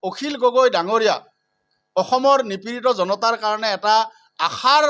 অখিল গগৈ ডাঙৰীয়া অসমৰ নিপীড়িত জনতাৰ কাৰণে এটা আশাৰ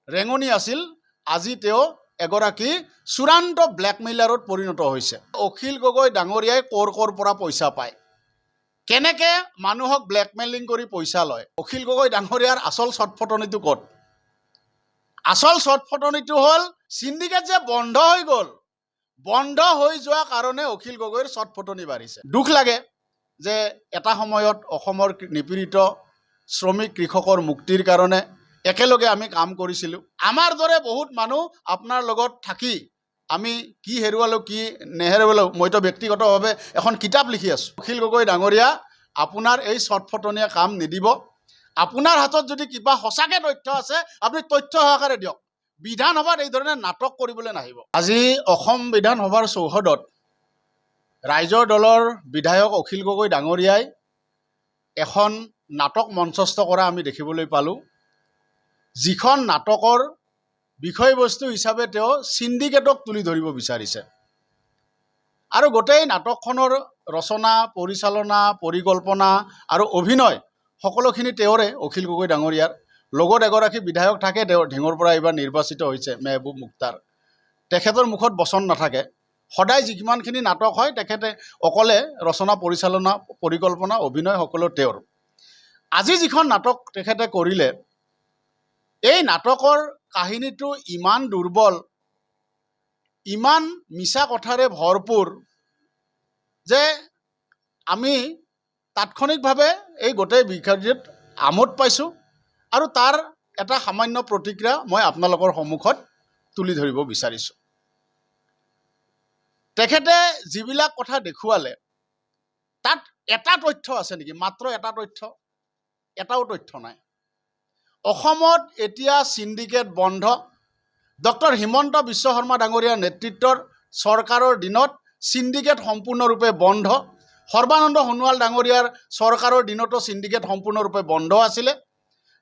ৰেঙনি আছিল। আজি তেওঁ এগৰাকী চূড়ান্ত ব্লেকমেইলাৰত পৰিণত হৈছে। অখিল গগৈ ডাঙৰীয়াই ক'ৰ পৰা পইচা পায়, কেনেকে মানুহক ব্লেকমেইলিং কৰি পইচা লয়। অখিল গগৈ ডাঙৰীয়াৰ আচল চটফটনিটো ক'ত? আচল চটফটনিটো হ'ল সিন্ডিকেট যে বন্ধ হৈ গ'ল, বন্ধ হৈ যোৱা কাৰণে অখিল গগৈৰ চটফটনি বাঢ়িছে। দুখ লাগে যে এটা সময়ত অসমৰ নিপীড়িত শ্ৰমিক কৃষকৰ মুক্তিৰ কাৰণে একেলগে আমি কাম কৰিছিলোঁ। আমাৰ দৰে বহুত মানুহ আপোনাৰ লগত থাকি আমি কি হেৰুৱালোঁ কি নেহেৰুৱালোঁ, মইতো ব্যক্তিগতভাৱে এখন কিতাপ লিখি আছোঁ। অখিল গগৈ ডাঙৰীয়া, আপোনাৰ এই চটফটনীয়া কাম নিদিব। আপোনাৰ হাতত যদি কিবা সঁচাকৈ তথ্য আছে আপুনি তথ্য সহকাৰে দিয়ক। বিধানসভাত এই ধৰণে নাটক কৰিবলৈ নাহিব। আজি অসম বিধানসভাৰ চৌহদত ৰাইজৰ দলৰ বিধায়ক অখিল গগৈ ডাঙৰীয়াই এখন নাটক মঞ্চস্থ কৰা আমি দেখিবলৈ পালোঁ। যিখন নাটকৰ বিষয়বস্তু হিচাপে তেওঁ সিন্ডিকেটক তুলি ধৰিব বিচাৰিছে আৰু গোটেই নাটকখনৰ ৰচনা, পৰিচালনা, পৰিকল্পনা আৰু অভিনয় সকলোখিনি তেওঁৰে, অখিল গগৈ ডাঙৰীয়াৰ। লগত এগৰাকী বিধায়ক থাকে, তেওঁ ঢিঙৰ পৰা এইবাৰ নিৰ্বাচিত হৈছে, মেহবুব মুখতাৰ। তেখেতৰ মুখত বচন নাথাকে। সদায় যিমানখিনি নাটক হয় তেখেতে অকলে ৰচনা, পৰিচালনা, পৰিকল্পনা, অভিনয় সকলো তেওঁৰ। আজি যিখন নাটক তেখেতে কৰিলে, এই নাটকৰ কাহিনীটো ইমান দুৰ্বল, ইমান মিছা কথাৰে ভৰপূৰ যে আমি তাৎক্ষণিকভাৱে এই গোটেই বিষয়টোত আমোদ পাইছোঁ আৰু তাৰ এটা সামান্য প্ৰতিক্ৰিয়া মই আপোনালোকৰ সন্মুখত তুলি ধৰিব বিচাৰিছোঁ। তেখেতে যিবিলাক কথা দেখুৱালে তাত এটা তথ্য আছে নেকি? মাত্ৰ এটা তথ্য, এটাও তথ্য নাই। অসমত এতিয়া সিন্ডিকেট বন্ধ। ডক্টৰ হিমন্ত বিশ্ব শৰ্মা ডাঙৰীয়াৰ নেতৃত্বৰ চৰকাৰৰ দিনত সিন্ডিকেট সম্পূৰ্ণৰূপে বন্ধ। সৰ্বানন্দ সোণোৱাল ডাঙৰীয়াৰ চৰকাৰৰ দিনতো সিন্ডিকেট সম্পূৰ্ণৰূপে বন্ধ আছিলে।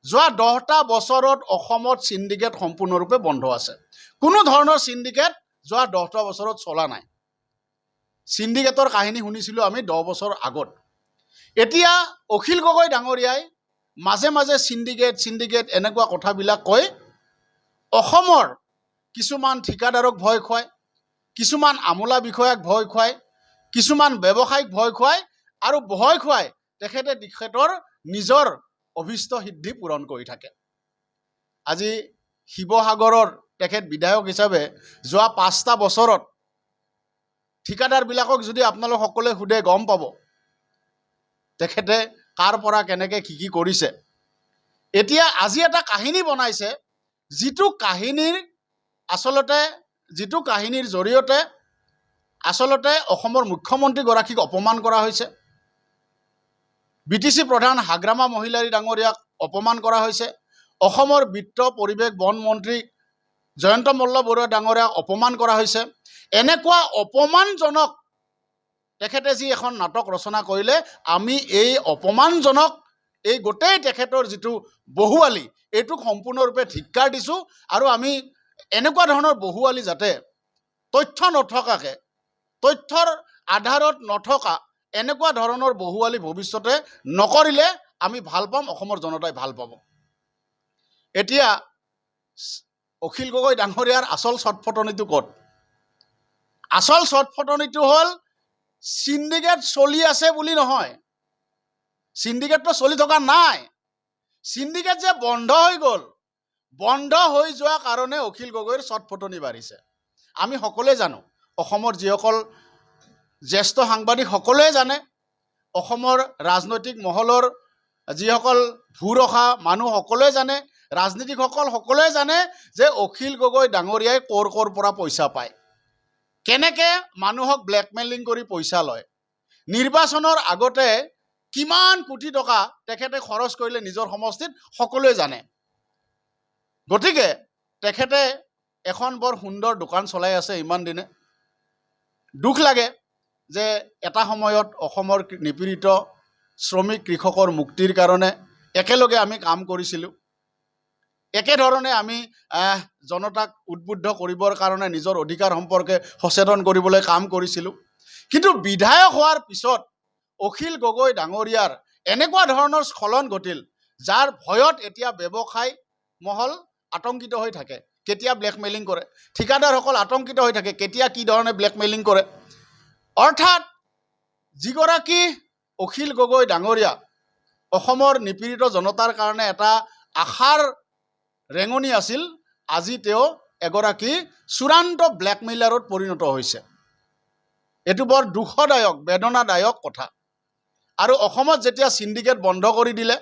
যোৱা 10টা বছৰত অসমত সিন্ডিকেট সম্পূৰ্ণৰূপে বন্ধ আছে। কোনো ধৰণৰ সিন্ডিকেট যোৱা 10টা বছৰত চলা নাই। সিন্ডিকেটৰ কাহিনী শুনিছিলোঁ আমি 10 বছৰ আগত। এতিয়া অখিল গগৈ ডাঙৰীয়াই মাজে মাজে সিন্ডিকেট এনেকুৱা কথাবিলাক কৈ অসমৰ কিছুমান ঠিকাদাৰক ভয় খুৱায়, কিছুমান আমোলা বিষয়াক ভয় খুৱায়, কিছুমান ব্যৱসায়িক ভয় খুৱায় আৰু ভয় খুৱাই তেখেতৰ নিজৰ অভিষ্ট সিদ্ধি পূৰণ কৰি থাকে। আজি শিৱসাগৰৰ তেখেত বিধায়ক হিচাপে যোৱা 5টা বছৰত ঠিকাদাৰবিলাকক যদি আপোনালোক সকলোৱে সোধে গম পাব তেখেতে কাৰ পৰা কেনেকৈ কি কৰিছে। এতিয়া আজি এটা কাহিনী বনাইছে, যিটো কাহিনীৰ জৰিয়তে আচলতে অসমৰ মুখ্যমন্ত্ৰীগৰাকীক অপমান কৰা হৈছে। BTC প্ৰধান হাগ্ৰামা মহিলাৰী ডাঙৰীয়াক অপমান কৰা হৈছে। অসমৰ বিত্ত পৰিৱেশ বন মন্ত্ৰী জয়ন্ত মল্ল বৰুৱা ডাঙৰীয়াক অপমান কৰা হৈছে। এনেকুৱা অপমানজনক তেখেতে যি এখন নাটক ৰচনা কৰিলে, আমি এই অপমানজনক, এই গোটেই তেখেতৰ যিটো বহুৱালি, এইটোক সম্পূৰ্ণৰূপে ধিক্কাৰ দিছোঁ আৰু আমি এনেকুৱা ধৰণৰ বহুৱালি যাতে তথ্য নথকাকৈ, তথ্যৰ আধাৰত নথকা এনেকুৱা ধৰণৰ বহুৱালি ভৱিষ্যতে নকৰিলে আমি ভাল পাম, অসমৰ জনতাই ভাল পাব। এতিয়া অখিল গগৈ ডাঙৰীয়াৰ আচল চটফটনিটো ক'ত? আচল চটফটনিটো হ'ল সিন্ডিকেট চলি আছে বুলি নহয়, সিন্ডিকেটটো চলি থকা নাই। সিন্ডিকেট যে বন্ধ হৈ গ'ল, বন্ধ হৈ যোৱা কাৰণে অখিল গগৈৰ চটফটনি বাঢ়িছে। আমি সকলোৱে জানো, অসমৰ যিসকল জ্যেষ্ঠ সাংবাদিক সকলোৱে জানে, অসমৰ ৰাজনৈতিক মহলৰ যিসকল ভূৰখা মানুহ সকলোৱে জানে, ৰাজনীতিকসকল সকলোৱে জানে যে অখিল গগৈ ডাঙৰীয়াই ক'ৰ পৰা পইচা পায়, কেনেকে মানুহক ব্লেকমেইলিং কৰি পইচা লয়। নিৰ্বাচনৰ আগতে কিমান কোটি টকা তেখেতে খৰচ কৰিলে নিজৰ সমষ্টিত সকলোৱে জানে। গতিকে তেখেতে এখন বৰ সুন্দৰ দোকান চলাই আছে ইমান দিনে। দুখ লাগে যে এটা সময়ত অসমৰ নিপীড়িত শ্ৰমিক কৃষকৰ মুক্তিৰ কাৰণে একেলগে আমি কাম কৰিছিলোঁ। একেধৰণে আমি জনতাক উদ্বুদ্ধ কৰিবৰ কাৰণে নিজৰ অধিকাৰ সম্পৰ্কে সচেতন কৰিবলৈ কাম কৰিছিলোঁ। কিন্তু বিধায়ক হোৱাৰ পিছত অখিল গগৈ ডাঙৰীয়াৰ এনেকুৱা ধৰণৰ স্খলন ঘটিল, যাৰ ভয়ত এতিয়া ব্যৱসায় মহল আতংকিত হৈ থাকে। কেতিয়া ব্লেকমেইলিং কৰে, ঠিকাদাৰসকল আতংকিত হৈ থাকে, কেতিয়া কি ধৰণে ব্লেকমেইলিং কৰে। অৰ্থাৎ যিগৰাকী অখিল গগৈ ডাঙৰীয়া অসমৰ নিপীড়িত জনতাৰ কাৰণে এটা আশাৰ ৰেঙনি আছিল, আজি তেওঁ এগৰাকী চূড়ান্ত ব্লেকমেইলাৰত পৰিণত হৈছে। এইটো বৰ দুখদায়ক, বেদনাদায়ক কথা। আৰু অসমত যেতিয়া চিণ্ডিকেট বন্ধ কৰি দিলে,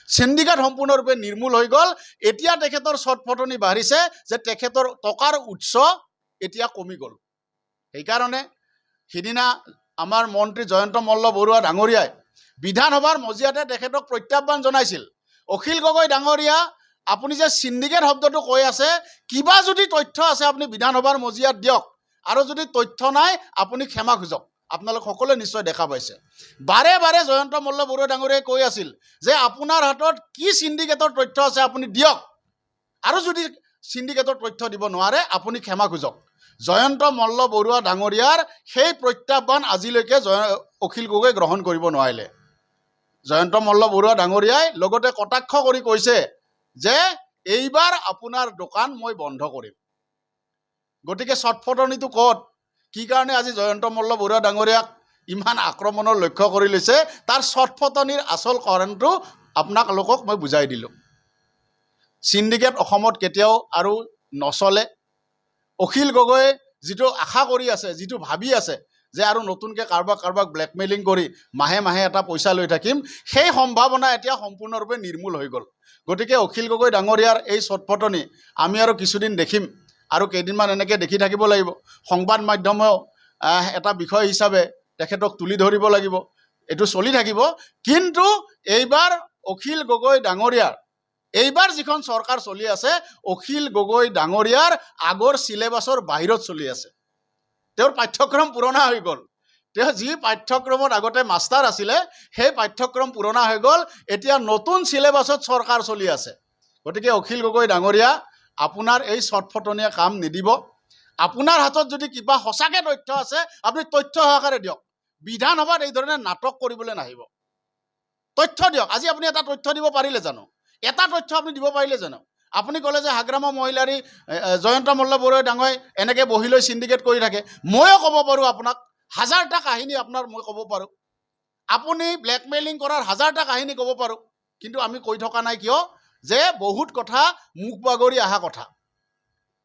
চিণ্ডিকেট সম্পূৰ্ণৰূপে নিৰ্মূল হৈ গ'ল, এতিয়া তেখেতৰ ছটফটনি বাঢ়িছে যে তেখেতৰ টকাৰ উৎস এতিয়া কমি গ'ল। সেইকাৰণে সিদিনা আমাৰ মন্ত্ৰী জয়ন্ত মল্ল বৰুৱা ডাঙৰীয়াই বিধানসভাৰ মজিয়াতে তেখেতক প্ৰত্যাহ্বান জনাইছিল, অখিল গগৈ ডাঙৰীয়া, আপুনি যে চিণ্ডিকেট শব্দটো কৈ আছে, কিবা যদি তথ্য আছে আপুনি বিধানসভাৰ মজিয়াত দিয়ক, আৰু যদি তথ্য নাই আপুনি ক্ষমা খুজক। আপোনালোক সকলোৱে নিশ্চয় দেখা পাইছে, বাৰে বাৰে জয়ন্ত মল্ল বৰুৱা ডাঙৰীয়াই কৈ আছিল যে আপোনাৰ হাতত কি চিণ্ডিকেটৰ তথ্য আছে আপুনি দিয়ক, আৰু যদি চিণ্ডিকেটৰ তথ্য দিব নোৱাৰে আপুনি ক্ষমা খুজক। জয়ন্ত মল্ল বৰুৱা ডাঙৰীয়াৰ সেই প্ৰত্যাহ্বান আজিলৈকে অখিল গগৈ গ্ৰহণ কৰিব নোৱাৰিলে। জয়ন্ত মল্ল বৰুৱা ডাঙৰীয়াই লগতে কটাক্ষ কৰি কৈছে যে এইবাৰ আপোনাৰ দোকান মই বন্ধ কৰিম। গতিকে ছটফটনিটো ক'ত, কি কাৰণে আজি জয়ন্ত মল্ল বৰুৱা ডাঙৰীয়াক ইমান আক্ৰমণৰ লক্ষ্য কৰি লৈছে, তাৰ ছটফটনিৰ আচল কাৰণটো আপোনালোকক মই বুজাই দিলোঁ। চিণ্ডিকেট অসমত কেতিয়াও আৰু নচলে। অখিল গগৈয়ে যিটো আশা কৰি আছে, যিটো ভাবি আছে যে আৰু নতুনকৈ কাৰোবাক ব্লেকমেইলিং কৰি মাহে মাহে এটা পইচা লৈ থাকিম, সেই সম্ভাৱনা এতিয়া সম্পূৰ্ণৰূপে নিৰ্মূল হৈ গ'ল। গতিকে অখিল গগৈ ডাঙৰীয়াৰ এই ছটফটনি আমি আৰু কিছুদিন দেখিম, আৰু কেইদিনমান এনেকৈ দেখি থাকিব লাগিব। সংবাদ মাধ্যমেও এটা বিষয় হিচাপে তেখেতক তুলি ধৰিব লাগিব, এইটো চলি থাকিব। কিন্তু এইবাৰ অখিল গগৈ ডাঙৰীয়াৰ, এইবাৰ যিখন চৰকাৰ চলি আছে, অখিল গগৈ ডাঙৰীয়াৰ আগৰ চিলেবাছৰ বাহিৰত চলি আছে। তেওঁৰ পাঠ্যক্ৰম পুৰণা হৈ গ'ল। তেওঁ যি পাঠ্যক্ৰমত আগতে মাষ্টাৰ আছিলে, সেই পাঠ্যক্ৰম পুৰণা হৈ গ'ল, এতিয়া নতুন চিলেবাছত চৰকাৰ চলি আছে। গতিকে অখিল গগৈ ডাঙৰীয়া, আপোনাৰ এই ছটফটনিয়ে কাম নিদিব। আপোনাৰ হাতত যদি কিবা সঁচাকৈ তথ্য আছে আপুনি তথ্য সহকাৰে দিয়ক, বিধানসভাত এই ধৰণে নাটক কৰিবলৈ নাহিব। তথ্য দিয়ক। আজি আপুনি এটা তথ্য দিব পাৰিলে জানো? এটা তথ্য আপুনি দিব পাৰিলে জানো? আপুনি ক'লে যে হাগ্ৰামা মহিলাৰী জয়ন্ত মল্ল বৰুৱা ডাঙৰীয়াই এনেকৈ বহি লৈ চিণ্ডিকেট কৰি থাকে। ময়ো ক'ব পাৰোঁ আপোনাক, হাজাৰটা কাহিনী আপোনাৰ মই ক'ব পাৰোঁ, আপুনি ব্লেকমেইলিং কৰাৰ হাজাৰটা কাহিনী ক'ব পাৰোঁ। কিন্তু আমি কৈ থকা নাই কিয়? যে বহুত কথা মুখ বাগৰি অহা কথা,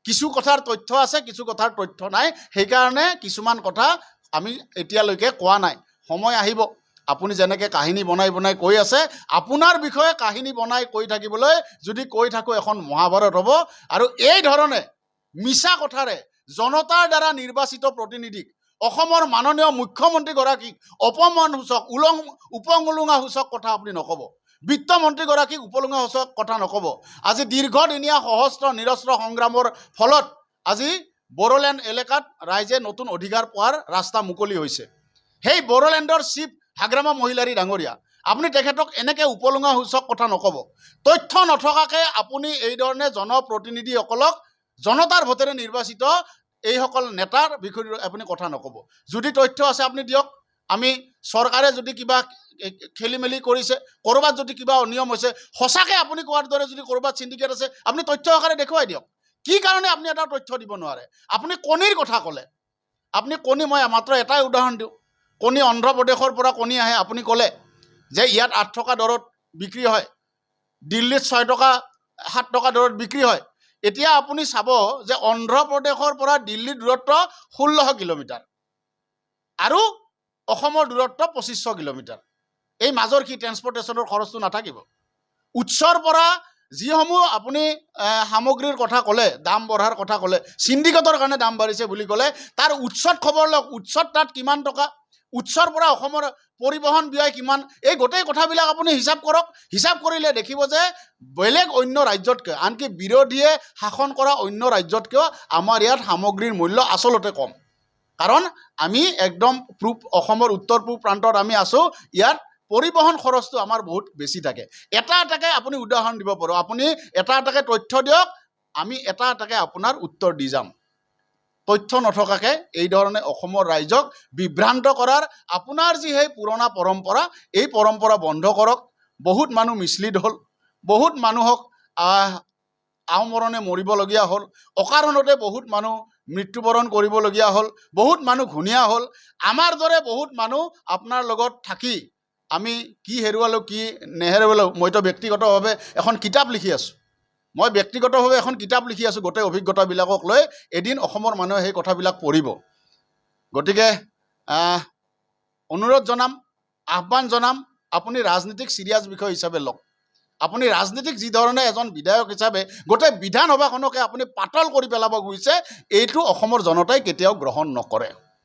কিছু কথাৰ তথ্য আছে, কিছু কথাৰ তথ্য নাই। সেইকাৰণে কিছুমান কথা আমি এতিয়ালৈকে কোৱা নাই। সময় আহিব, আপুনি যেনেকৈ কাহিনী বনাই বনাই কৈ আছে, আপোনাৰ বিষয়ে কাহিনী বনাই কৈ থাকিবলৈ যদি কৈ থাকোঁ এখন মহাভাৰত হ'ব। আৰু এই ধৰণে মিছা কথাৰে জনতাৰ দ্বাৰা নিৰ্বাচিত প্ৰতিনিধিক, অসমৰ মাননীয় মুখ্যমন্ত্ৰীগৰাকীক অপমানসূচক, উপঙুলুঙাসূচক কথা আপুনি নক'ব। বিত্তমন্ত্ৰীগৰাকীক উপলুঙাসূচক কথা নক'ব। আজি দীৰ্ঘদিনীয়া সহস্ৰ নিৰস্ত্ৰ সংগ্ৰামৰ ফলত আজি বড়োলেণ্ড এলেকাত ৰাইজে নতুন অধিকাৰ পোৱাৰ ৰাস্তা মুকলি হৈছে। সেই বড়োলেণ্ডৰ চিফ হাগ্ৰামা মহিলাৰী ডাঙৰীয়া, আপুনি তেখেতক এনেকৈ উপলুঙাসূচক কথা নক'ব। তথ্য নথকাকৈ আপুনি এই ধৰণে জনপ্ৰতিনিধিসকলক, জনতাৰ ভোটেৰে নিৰ্বাচিত এইসকল নেতাৰ বিষয়ে আপুনি কথা নক'ব। যদি তথ্য আছে আপুনি দিয়ক। আমি চৰকাৰে যদি কিবা খেলি মেলি কৰিছে, ক'ৰবাত যদি কিবা অনিয়ম হৈছে, সঁচাকৈ আপুনি কোৱাৰ দৰে যদি ক'ৰবাত চিণ্ডিকেট আছে, আপুনি তথ্য সহকাৰে দেখুৱাই দিয়ক। কি কাৰণে আপুনি এটা তথ্য দিব নোৱাৰে? আপুনি কণীৰ কথা ক'লে, আপুনি কণী, মই মাত্ৰ এটাই উদাহৰণ দিওঁ, কণী অন্ধ্ৰপ্ৰদেশৰ পৰা কণী আহে, আপুনি ক'লে যে ইয়াত 8 টকা দৰত বিক্ৰী হয়, দিল্লীত 6 টকা 7 টকা দৰত বিক্ৰী হয়। এতিয়া আপুনি চাব যে অন্ধ্ৰপ্ৰদেশৰ পৰা দিল্লীৰ দূৰত্ব 1600 কিলোমিটাৰ আৰু অসমৰ দূৰত্ব 2500 কিলোমিটাৰ। এই মাজৰ কি ট্ৰেন্সপৰ্টেশ্যনৰ খৰচটো নাথাকিব? উৎসৰ পৰা যিসমূহ আপুনি সামগ্ৰীৰ কথা ক'লে, দাম বঢ়াৰ কথা ক'লে, চিণ্ডিকেটৰ কাৰণে দাম বাঢ়িছে বুলি ক'লে, তাৰ উৎসত খবৰ লওক। উৎসত তাত কিমান টকা, উৎসৰ পৰা অসমৰ পৰিবহণ ব্যয় কিমান, এই গোটেই কথাবিলাক আপুনি হিচাপ কৰক। হিচাপ কৰিলে দেখিব যে বেলেগ অন্য ৰাজ্যতকৈ, আনকি বিৰোধীয়ে শাসন কৰা অন্য ৰাজ্যতকৈও আমাৰ ইয়াত সামগ্ৰীৰ মূল্য আচলতে কম। কাৰণ আমি একদম অসমৰ উত্তৰ পূব প্ৰান্তত আমি আছোঁ, ইয়াত পৰিবহণ খৰচটো আমাৰ বহুত বেছি থাকে। এটা এটাকৈ আপুনি উদাহৰণ দিব পাৰোঁ, আপুনি এটা এটাকৈ তথ্য দিয়ক, আমি এটা এটাকৈ আপোনাৰ উত্তৰ দি যাম। তথ্য নথকাকৈ এই ধৰণে অসমৰ ৰাইজক বিভ্ৰান্ত কৰাৰ আপোনাৰ যি সেই পুৰণা পৰম্পৰা, এই পৰম্পৰা বন্ধ কৰক। বহুত মানুহ মিছলিড হ'ল, বহুত মানুহক আওমৰণে মৰিবলগীয়া হ'ল, অকাৰণতে বহুত মানুহ মৃত্যুবৰণ কৰিবলগীয়া হ'ল, বহুত মানুহ ঘূণীয়া হ'ল। আমাৰ দৰে বহুত মানুহ আপোনাৰ লগত থাকি আমি কি হেৰুৱালোঁ, কি নেহেৰুৱালোঁ। মইতো ব্যক্তিগতভাৱে এখন কিতাপ লিখি আছোঁ, এখন কিতাপ লিখি আছোঁ গোটেই অভিজ্ঞতাবিলাকক লৈ। এদিন অসমৰ মানুহে সেই কথাবিলাক পঢ়িব। গতিকে অনুৰোধ জনাম, আহ্বান জনাম, আপুনি ৰাজনীতিক চিৰিয়াছ বিষয় হিচাপে লওক। আপুনি ৰাজনীতিক যি ধৰণে এজন বিধায়ক হিচাপে গোটেই বিধানসভাখনকে আপুনি পাতল কৰি পেলাব খুজিছে, এইটো অসমৰ জনতাই কেতিয়াও গ্ৰহণ নকৰে।